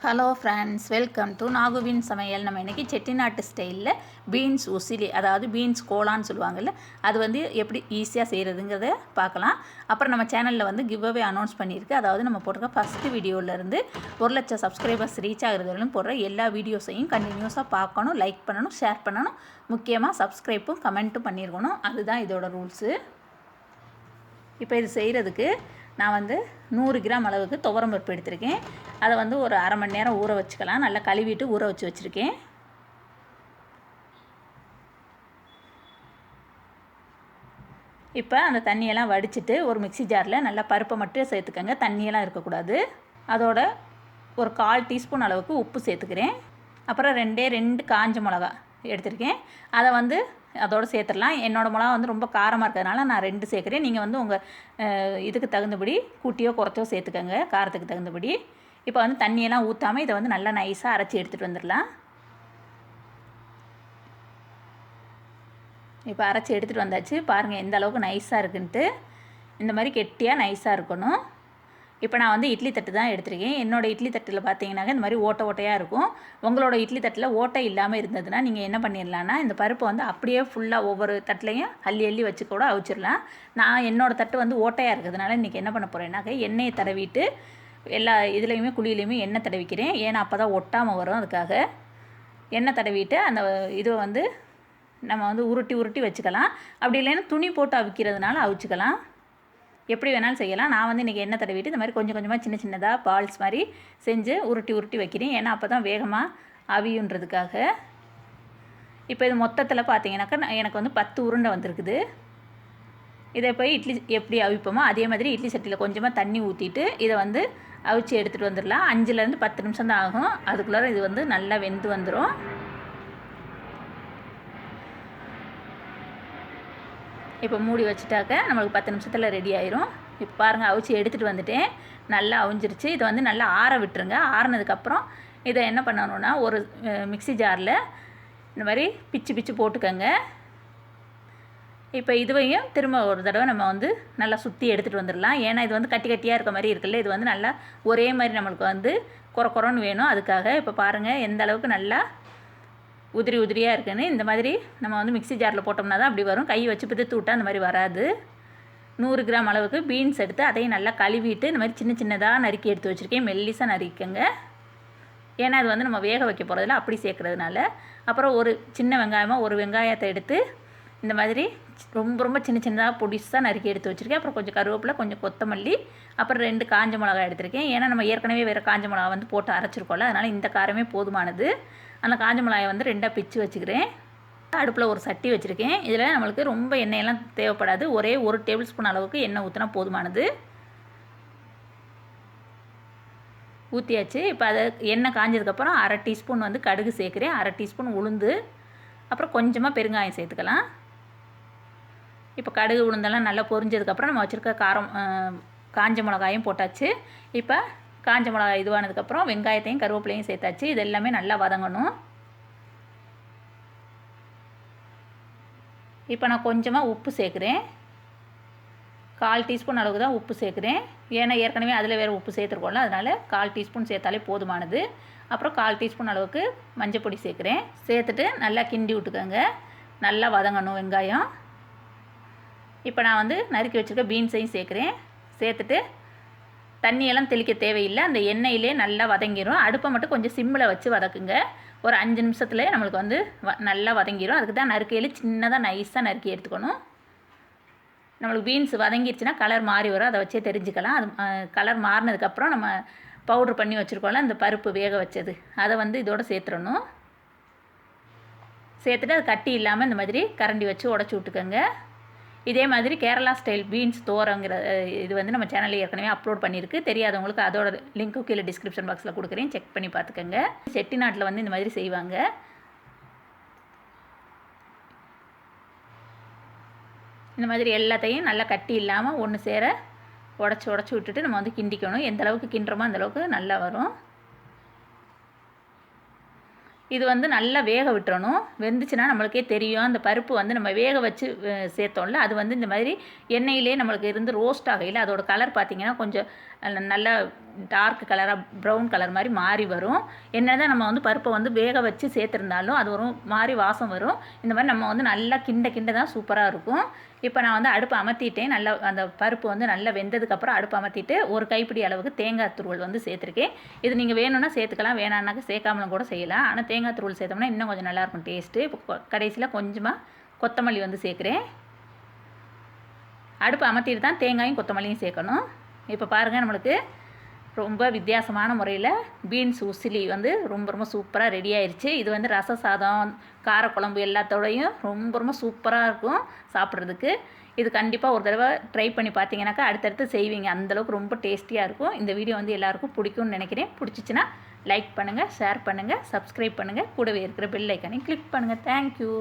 Hello friends, welcome to நாகுவின் சமையல். நம்ம இன்றைக்கி செட்டிநாட்டு ஸ்டைலில் பீன்ஸ் உசிலி, அதாவது பீன்ஸ் கோலான்னு சொல்லுவாங்கள்ல, அது வந்து எப்படி ஈஸியாக செய்கிறதுங்கிறத பார்க்கலாம். அப்புறம் நம்ம சேனலில் வந்து கிவ்அவே அனௌன்ஸ் பண்ணியிருக்கு. அதாவது நம்ம போட்டிருக்க ஃபஸ்ட்டு வீடியோவிலேருந்து 1,00,000 சப்ஸ்கிரைபர்ஸ் ரீச் ஆகிறது வரையும் போடுற எல்லா வீடியோஸையும் கண்டினியூஸாக பார்க்கணும், லைக் பண்ணணும், ஷேர் பண்ணணும், முக்கியமாக சப்ஸ்கிரைப்பும் கமெண்ட்டும் பண்ணியிருக்கணும். அதுதான் இதோட ரூல்ஸு. இப்போ இது செய்கிறதுக்கு நான் வந்து 100 கிராம் அளவுக்கு துவரம் பருப்பு எடுத்திருக்கேன். அதை வந்து ஒரு அரை மணி நேரம் ஊற வச்சுக்கலாம். நல்லா கழுவிட்டு ஊற வச்சுருக்கேன். இப்போ அந்த தண்ணியெல்லாம் வடிச்சிட்டு ஒரு மிக்ஸி ஜாரில் நல்லா பருப்பை மட்டும் சேர்த்துக்கங்க, தண்ணியெல்லாம் இருக்கக்கூடாது. அதோட ஒரு 1/4 டீஸ்பூன் அளவுக்கு உப்பு சேர்த்துக்கிறேன். அப்புறம் 2 காஞ்ச மிளகா எடுத்திருக்கேன். அதை வந்து அதோடு சேர்த்துடலாம். என்னோடய மிளகா வந்து ரொம்ப காரமாக இருக்கிறதுனால நான் 2 சேர்க்குறேன். நீங்கள் வந்து உங்கள் இதுக்கு தகுந்தபடி கூட்டியோ குறைச்சோ சேர்த்துக்கோங்க, காரத்துக்கு தகுந்தபடி. இப்போ வந்து தண்ணியெல்லாம் ஊற்றாமல் இதை வந்து நல்லா நைஸாக அரைச்சி எடுத்துகிட்டு வந்துடலாம். இப்போ அரைச்சி எடுத்துகிட்டு வந்தாச்சு. பாருங்கள் எந்த அளவுக்கு நைஸாக இருக்குன்ட்டு. இந்த மாதிரி கெட்டியாக நைஸாக இருக்கணும். இப்போ நான் வந்து இட்லி தட்டு தான் எடுத்துருக்கேன். என்னோடய இட்லி தட்டில் பார்த்தீங்கன்னாக்க இந்த மாதிரி ஓட்டையாக இருக்கும். உங்களோட இட்லி தட்டில் ஓட்டை இல்லாமல் இருந்ததுன்னா நீங்கள் என்ன பண்ணிடலான்னா, இந்த பருப்பை வந்து அப்படியே ஃபுல்லாக ஒவ்வொரு தட்டிலையும் அள்ளி வச்சு கூட அவிச்சிடலாம். நான் என்னோடய தட்டு வந்து ஓட்டையாக இருக்கிறதுனால இன்றைக்கி என்ன பண்ண போகிறேன்னாக்க, எண்ணெயை தடவிட்டு எல்லா இதுலேயுமே குழியிலையுமே எண்ணெய் தடவிக்கிறேன். ஏன்னா அப்போ தான் ஒட்டாமல் வரும். அதுக்காக எண்ணெய் தடவிட்டு அந்த இதை வந்து நம்ம வந்து உருட்டி வச்சுக்கலாம். அப்படி இல்லைன்னா துணி போட்டு அவிக்கிறதுனால அவிச்சிக்கலாம். எப்படி வேணாலும் செய்யலாம். நான் வந்து இன்றைக்கி எண்ணெய் தடவிட்டு இந்த மாதிரி கொஞ்சம் கொஞ்சமாக சின்னதாக பால்ஸ் மாதிரி செஞ்சு உருட்டி வைக்கிறேன். ஏன்னா அப்போ தான் வேகமாக அவியுன்றதுக்காக. இப்போ இது மொத்தத்தில் பார்த்தீங்கன்னாக்கா எனக்கு வந்து 10 உருண்டை வந்திருக்குது. இதை போய் இட்லி எப்படி அவிப்போமோ அதே மாதிரி இட்லி சட்டியில் கொஞ்சமாக தண்ணி ஊற்றிட்டு இதை வந்து அவிச்சு எடுத்துகிட்டு வந்துடலாம். 5லேருந்து 10 நிமிஷம் தான் ஆகும். அதுக்குள்ளே இது வந்து நல்லா வெந்து வந்துடும். இப்போ மூடி வச்சுட்டாக்க நம்மளுக்கு 10 நிமிஷத்தில் ரெடி ஆயிரும். இப்போ பாருங்கள், அவிச்சு எடுத்துகிட்டு வந்துட்டேன். நல்லா அவிஞ்சிருச்சு. இதை வந்து நல்லா ஆற விட்டுருங்க. ஆறினதுக்கப்புறம் இதை என்ன பண்ணணுன்னா, ஒரு மிக்ஸி ஜாரில் இந்த மாதிரி பிச்சு போட்டுக்கோங்க. இப்போ இதுவையும் திரும்ப ஒரு தடவை நம்ம வந்து நல்லா சுற்றி எடுத்துகிட்டு வந்துடலாம். ஏன்னா இது வந்து கட்டியாக இருக்க மாதிரி இருக்குல்ல, இது வந்து நல்லா ஒரே மாதிரி நம்மளுக்கு வந்து குறன்னு வேணும். அதுக்காக இப்போ பாருங்கள் எந்த அளவுக்கு நல்லா உதிரியாக இருக்குன்னு. இந்த மாதிரி நம்ம வந்து மிக்ஸி ஜாரில் போட்டோம்னா தான் அப்படி வரும். கை வச்சு பிதித்து விட்டால் அந்த மாதிரி வராது. 100 கிராம் அளவுக்கு பீன்ஸ் எடுத்து அதையும் நல்லா கழுவிட்டு இந்த மாதிரி சின்னதாக நறுக்கி எடுத்து வச்சுருக்கேன். மெல்லிசாக நறுக்கிக்கங்க. ஏன்னா அது வந்து நம்ம வேக வைக்க போகிறதில்ல, அப்படி சேர்க்குறதுனால. அப்புறம் ஒரு சின்ன வெங்காயமாக ஒரு வெங்காயத்தை எடுத்து இந்த மாதிரி ரொம்ப சின்னதாக பொடிசாக நறுக்கி எடுத்து வச்சுருக்கேன். அப்புறம் கொஞ்சம் கருவேப்பிலை, கொஞ்சம் கொத்தமல்லி, அப்புறம் 2 காஞ்ச மிளகாய் எடுத்திருக்கேன். ஏன்னா நம்ம ஏற்கனவே வேறு காஞ்ச மிளகா வந்து போட்டு அரைச்சிருக்கோம்ல, அதனால் இந்த காரமே போதுமானது. அந்த காஞ்ச மிளகாயை வந்து 2ஆக பிச்சு வச்சுக்கிறேன். அடுப்பில் ஒரு சட்டி வச்சுருக்கேன். இதில் நம்மளுக்கு ரொம்ப எண்ணெயெல்லாம் தேவைப்படாது. ஒரே 1 டேபிள் ஸ்பூன் அளவுக்கு எண்ணெய் ஊற்றினா போதுமானது. ஊற்றியாச்சு. இப்போ அதை எண்ணெய் காஞ்சதுக்கப்புறம் 1/2 டீஸ்பூன் வந்து கடுகு சேர்க்குறேன். 1/2 டீஸ்பூன் உளுந்து, அப்புறம் கொஞ்சமாக பெருங்காயம் சேர்த்துக்கலாம். இப்போ கடுகு உளுந்தெல்லாம் நல்லா பொரிஞ்சதுக்கப்புறம் நம்ம வச்சுருக்க காஞ்ச மிளகாயும் போட்டாச்சு. இப்போ காஞ்ச மிளகாய் இதுவானதுக்கப்புறம் வெங்காயத்தையும் கருவேப்பிலையும் சேர்த்தாச்சு. இது எல்லாமே நல்லா வதங்கணும். இப்போ நான் கொஞ்சமாக உப்பு சேர்க்குறேன். 1/4 டீஸ்பூன் அளவுக்கு தான் உப்பு சேர்க்குறேன். ஏன்னா ஏற்கனவே அதில் வேறு உப்பு சேர்த்துருக்கோம்ல, அதனால் 1/4 டீஸ்பூன் சேர்த்தாலே போதுமானது. அப்புறம் 1/4 டீஸ்பூன் அளவுக்கு மஞ்சள் பொடி சேர்க்குறேன். சேர்த்துட்டு நல்லா கிண்டி விட்டுக்கோங்க. நல்லா வதங்கணும் வெங்காயம். இப்போ நான் வந்து நறுக்கி வச்சுருக்க பீன்ஸையும் சேர்க்குறேன். சேர்த்துட்டு தண்ணியெல்லாம் தெளிக்க தேவையில்லை. அந்த எண்ணெயிலே நல்லா வதங்கிடும். அடுப்பை மட்டும் கொஞ்சம் சிம்மில் வச்சு வதக்குங்க. ஒரு 5 நிமிஷத்துலேயே நம்மளுக்கு வந்து நல்லா வதங்கிடும். அதுக்கு தான் நறுக்கையில் சின்னதாக நைஸாக நறுக்கி எடுத்துக்கணும். நம்மளுக்கு பீன்ஸ் வதங்கிடுச்சுன்னா கலர் மாறி வரும். அதை வச்சே தெரிஞ்சுக்கலாம். அது கலர் மாறினதுக்கப்புறம் நம்ம பவுட்ரு பண்ணி வச்சுருக்கோம்ல, அந்த பருப்பு வேக வச்சது, அதை வந்து இதோட சேர்த்துடணும். சேர்த்துட்டு அது கட்டி இல்லாமல் இந்த மாதிரி கரண்டி வச்சு உடச்சி விட்டுக்கோங்க. இதே மாதிரி கேரளா ஸ்டைல் பீன்ஸ் தோரங்கிற இது வந்து நம்ம சேனலில் ஏற்கனவே அப்லோட் பண்ணியிருக்கு. தெரியாதவங்களுக்கு அதோட லிங்க்கு கீழே டிஸ்கிரிப்ஷன் பாக்ஸில் கொடுக்குறேன், செக் பண்ணி பார்த்துக்கோங்க. செட்டிநாட்டில் வந்து இந்த மாதிரி செய்வாங்க. இந்த மாதிரி எல்லாத்தையும் நல்லா கட்டி இல்லாமல் ஒன்று சேர உடச்சி விட்டுட்டு நம்ம வந்து கிண்டிக்கணும். எந்த அளவுக்கு கிண்டுறோமோ அந்தளவுக்கு நல்லா வரும். இது வந்து நல்லா வேக விட்டுறணும். வெந்துச்சுன்னா நம்மளுக்கே தெரியும். அந்த பருப்பு வந்து நம்ம வேக வச்சு சேர்த்தோம்ல, அது வந்து இந்த மாதிரி எண்ணெயிலே நம்மளுக்கு இருந்து ரோஸ்ட் ஆகையில் அதோட கலர் பார்த்திங்கன்னா கொஞ்சம் நல்லா டார்க் கலராக ப்ரௌன் கலர் மாதிரி மாறி வரும். என்ன தான் நம்ம வந்து பருப்பை வந்து வேக வச்சு சேர்த்துருந்தாலும் அது ஒரு மாதிரி வாசம் வரும். இந்த மாதிரி நம்ம வந்து நல்லா கிண்ட தான் சூப்பராக இருக்கும். இப்போ நான் வந்து அடுப்பு அமர்த்திட்டேன். நல்லா அந்த பருப்பு வந்து நல்லா வெந்ததுக்கப்புறம் அடுப்பு அமர்த்திட்டு ஒரு கைப்பிடி அளவுக்கு தேங்காய் துருவல் வந்து சேர்த்துருக்கேன். இது நீங்கள் வேணும்னா சேர்த்துக்கலாம், வேணான்னாக்க சேர்க்காமலும் கூட செய்யலாம். ஆனால் தேங்காய் துருவல் சேர்த்தோம்னா இன்னும் கொஞ்சம் நல்லாயிருக்கும் டேஸ்ட்டு. இப்போ கடைசியில் கொஞ்சமாக கொத்தமல்லி வந்து சேர்க்குறேன். அடுப்பு அமர்த்திட்டு தான் தேங்காயும் கொத்தமல்லியும் சேர்க்கணும். இப்போ பாருங்கள், நம்மளுக்கு ரொம்ப வித்தியாசமான முறையில் பீன்ஸ் உசிலி வந்து ரொம்ப சூப்பராக ரெடி ஆயிடுச்சு. இது வந்து ரச சாதம், காரக்குழம்பு எல்லாத்தோடையும் ரொம்ப சூப்பராக இருக்கும் சாப்பிட்றதுக்கு. இது கண்டிப்பாக ஒரு தடவை ட்ரை பண்ணி பார்த்தீங்கன்னாக்கா அடுத்தடுத்து செய்வீங்க. அந்தளவுக்கு ரொம்ப டேஸ்டியாக இருக்கும். இந்த வீடியோ வந்து எல்லாருக்கும் பிடிக்கும்னு நினைக்கிறேன். பிடிச்சிச்சின்னா லைக் பண்ணுங்கள், ஷேர் பண்ணுங்கள், சப்ஸ்கிரைப் பண்ணுங்கள், கூடவே இருக்கிற பெல் ஐக்கானையும் கிளிக் பண்ணுங்கள். தேங்க்யூ.